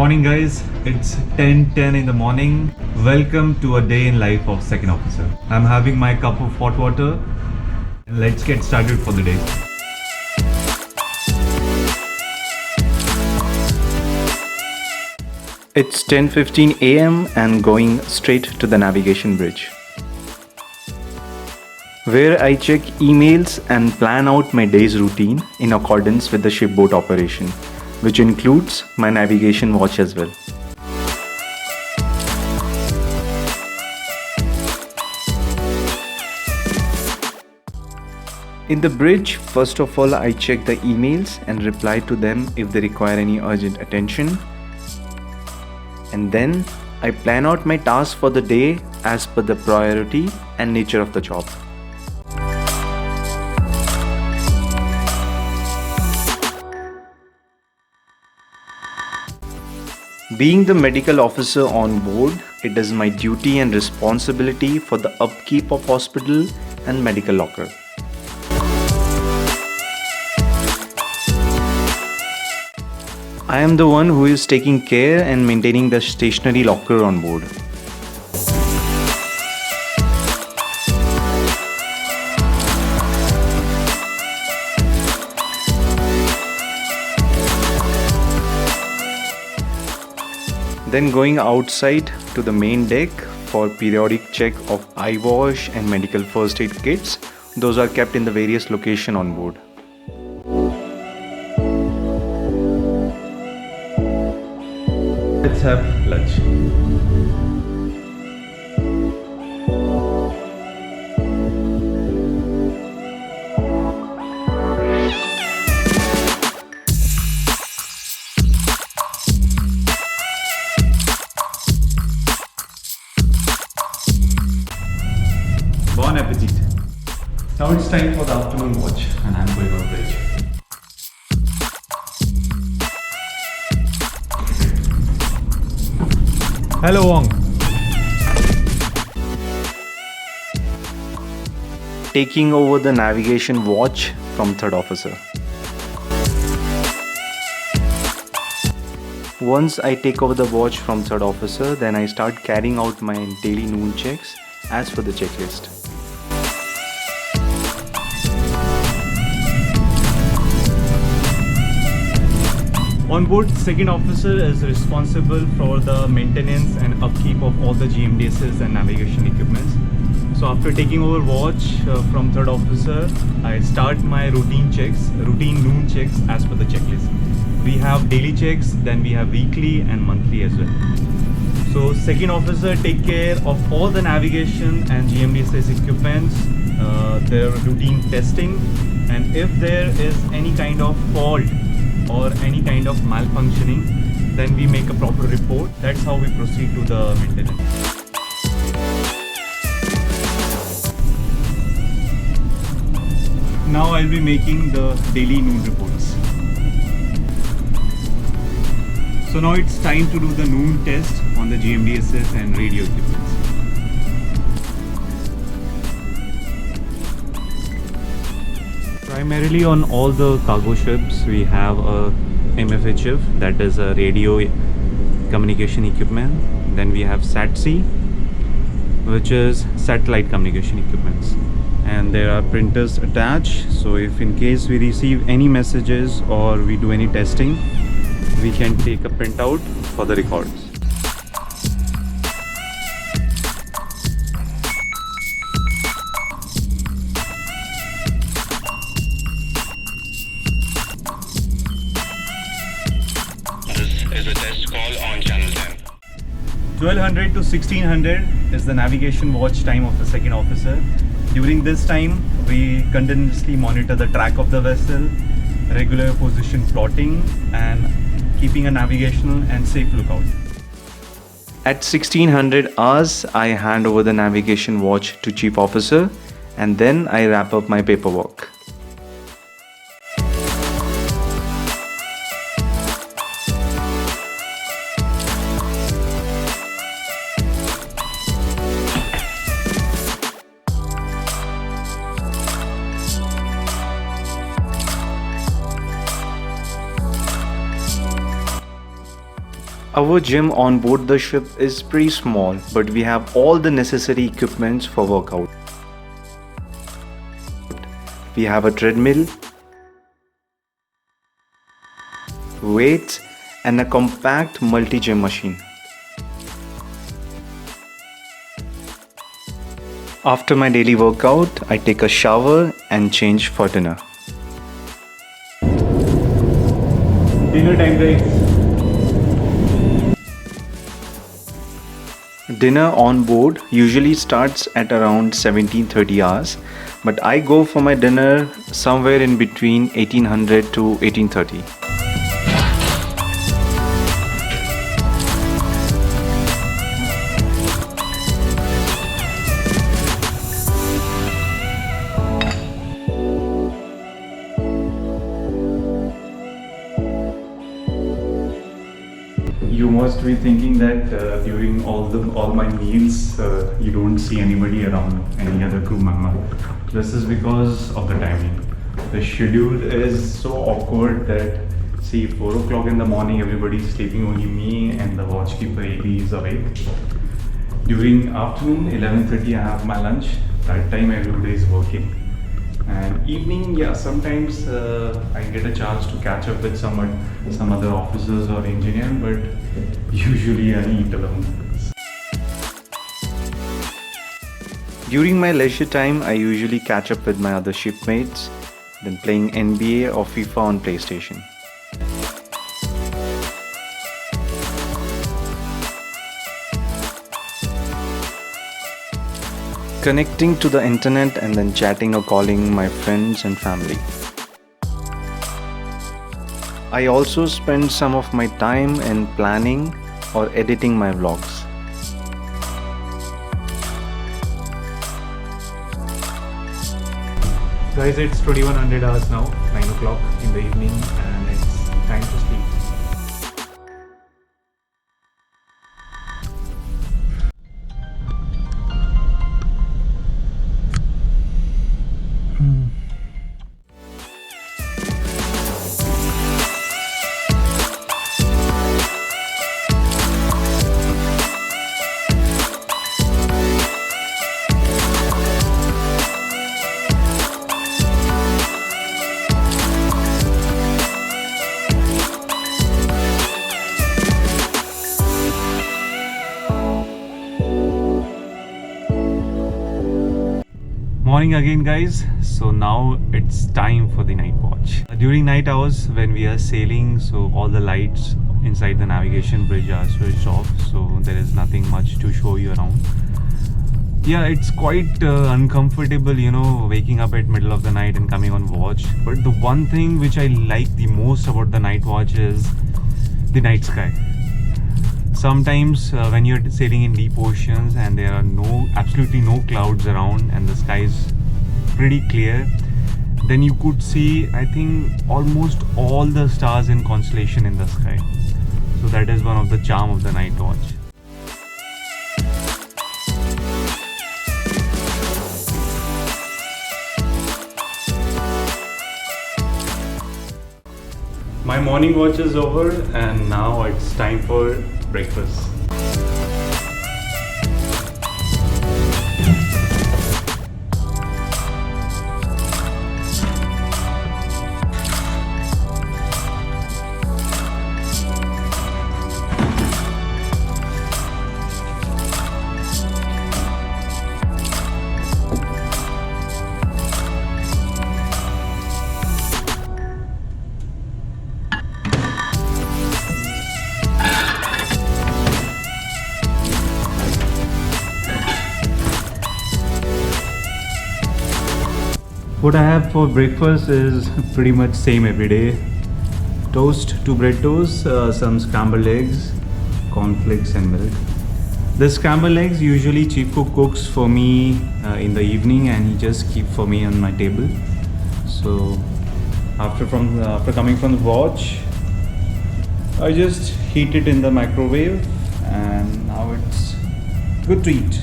Morning guys, it's 10:10 in the morning. Welcome to a day in life of second officer. I'm having my cup of hot water. Let's get started for the day. It's 10:15 a.m. and going straight to the navigation bridge, where I check emails and plan out my day's routine in accordance with the shipboat operation, which includes my navigation watch as well. In the bridge, first of all, I check the emails and reply to them if they require any urgent attention. And then I plan out my tasks for the day as per the priority and nature of the job. Being the medical officer on board, it is my duty and responsibility for the upkeep of hospital and medical locker. I am the one who is taking care and maintaining the stationary locker on board. Then going outside to the main deck for periodic check of eye wash and medical first aid kits. Those are kept in the various locations on board. Let's have lunch. Bon appetit. Now it's time for the afternoon watch and I'm going on bridge. Hello Wong. Taking over the navigation watch from third officer. Once I take over the watch from third officer, then I start carrying out my daily noon checks as per the checklist. On board, second officer is responsible for the maintenance and upkeep of all the GMDSs and navigation equipments. So after taking over watch from third officer, I start my routine noon checks as per the checklist. We have daily checks, then we have weekly and monthly as well. So second officer take care of all the navigation and GMDSS equipments, their routine testing, and if there is any kind of fault or any kind of malfunctioning, then we make a proper report. That's how we proceed to the maintenance. Now I'll be making the daily noon reports. So now it's time to do the noon test on the GMDSS and radio equipments. Primarily on all the cargo ships, we have a MFHF, that is a radio communication equipment. Then we have SATC, which is satellite communication equipments, and there are printers attached, so if in case we receive any messages or we do any testing, we can take a printout for the records. This is a test call on channel 10. 1200 to 1600 is the navigation watch time of the second officer. During this time, we continuously monitor the track of the vessel, regular position plotting, and keeping a navigational and safe lookout. At 1600 hours, I hand over the navigation watch to Chief Officer and then I wrap up my paperwork. Our gym on board the ship is pretty small, but we have all the necessary equipments for workout. We have a treadmill, weights, and a compact multi-gym machine. After my daily workout, I take a shower and change for dinner. Dinner time, guys. Dinner on board usually starts at around 17:30 hours, but I go for my dinner somewhere in between 1800 to 1830. You must be thinking that during all my meals, you don't see anybody around, any other crew member. This is because of the timing. The schedule is so awkward that, see, 4 o'clock in the morning, everybody's sleeping, only me and the watchkeeper AB is awake. During afternoon, 11:30, I have my lunch. That time, everybody is working. And evening, yeah, sometimes I get a chance to catch up with some other officers or engineer, but usually I eat alone. During my leisure time, I usually catch up with my other shipmates, then playing NBA or FIFA on PlayStation. Connecting to the internet and then chatting or calling my friends and family. I also spend some of my time in planning or editing my vlogs. Guys, it's 2100 hours now, 9 o'clock in the evening, and it's time to sleep. Morning again, guys. So now it's time for the night watch. During night hours when we are sailing, so all the lights inside the navigation bridge are switched off, so there is nothing much to show you around. Yeah, it's quite uncomfortable, you know, waking up at middle of the night and coming on watch. But the one thing which I like the most about the night watch is the night sky. Sometimes when you're sailing in deep oceans and there are absolutely no clouds around and the sky is pretty clear, then you could see, I think, almost all the stars in constellation in the sky. So that is one of the charm of the night watch. My morning watch is over and now it's time for breakfast. What I have for breakfast is pretty much same every day. Toast, 2 bread toasts, some scrambled eggs, cornflakes and milk. The scrambled eggs usually Chief Cook cooks for me in the evening, and he just keep for me on my table. So after coming from the watch, I just heat it in the microwave, and now it's good to eat.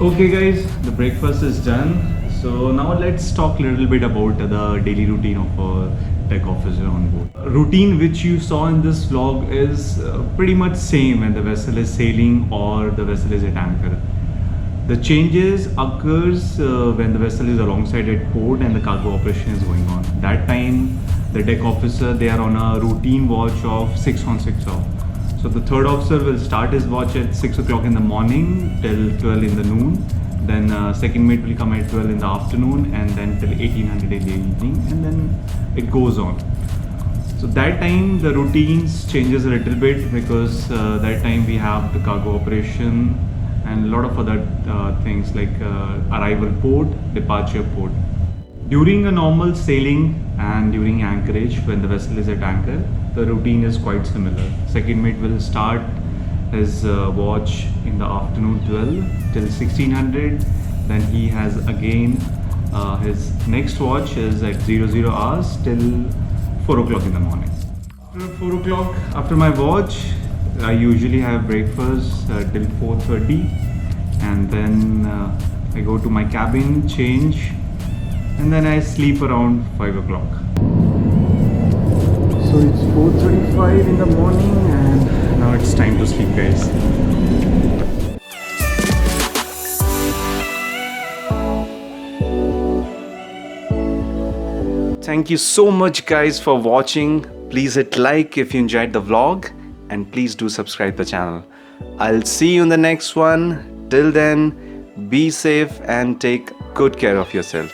Okay guys, the breakfast is done. So now let's talk a little bit about the daily routine of a tech officer on board. Routine which you saw in this vlog is pretty much same when the vessel is sailing or the vessel is at anchor. The changes occurs when the vessel is alongside at port and the cargo operation is going on. That time the deck officer, they are on a routine watch of 6 on 6 off. So the third officer will start his watch at 6 o'clock in the morning till 12 in the noon. Then second mate will come at 12 in the afternoon, and then till 1800 in the evening, and then it goes on. So that time the routines changes a little bit, because that time we have the cargo operation and a lot of other things like arrival port, departure port. During a normal sailing and during anchorage, when the vessel is at anchor, the routine is quite similar. Second mate will start his watch in the afternoon 12 till 1600. Then he has again his next watch is at 00 hours till 4 o'clock in the morning. After 4 o'clock, after my watch, I usually have breakfast till 4:30, and then I go to my cabin, change, and then I sleep around 5 o'clock. So it's 4:35 in the morning, and now it's time to sleep, guys. Thank you so much guys for watching. Please hit like if you enjoyed the vlog, and please do subscribe the channel. I'll see you in the next one. Till then, be safe and take good care of yourself.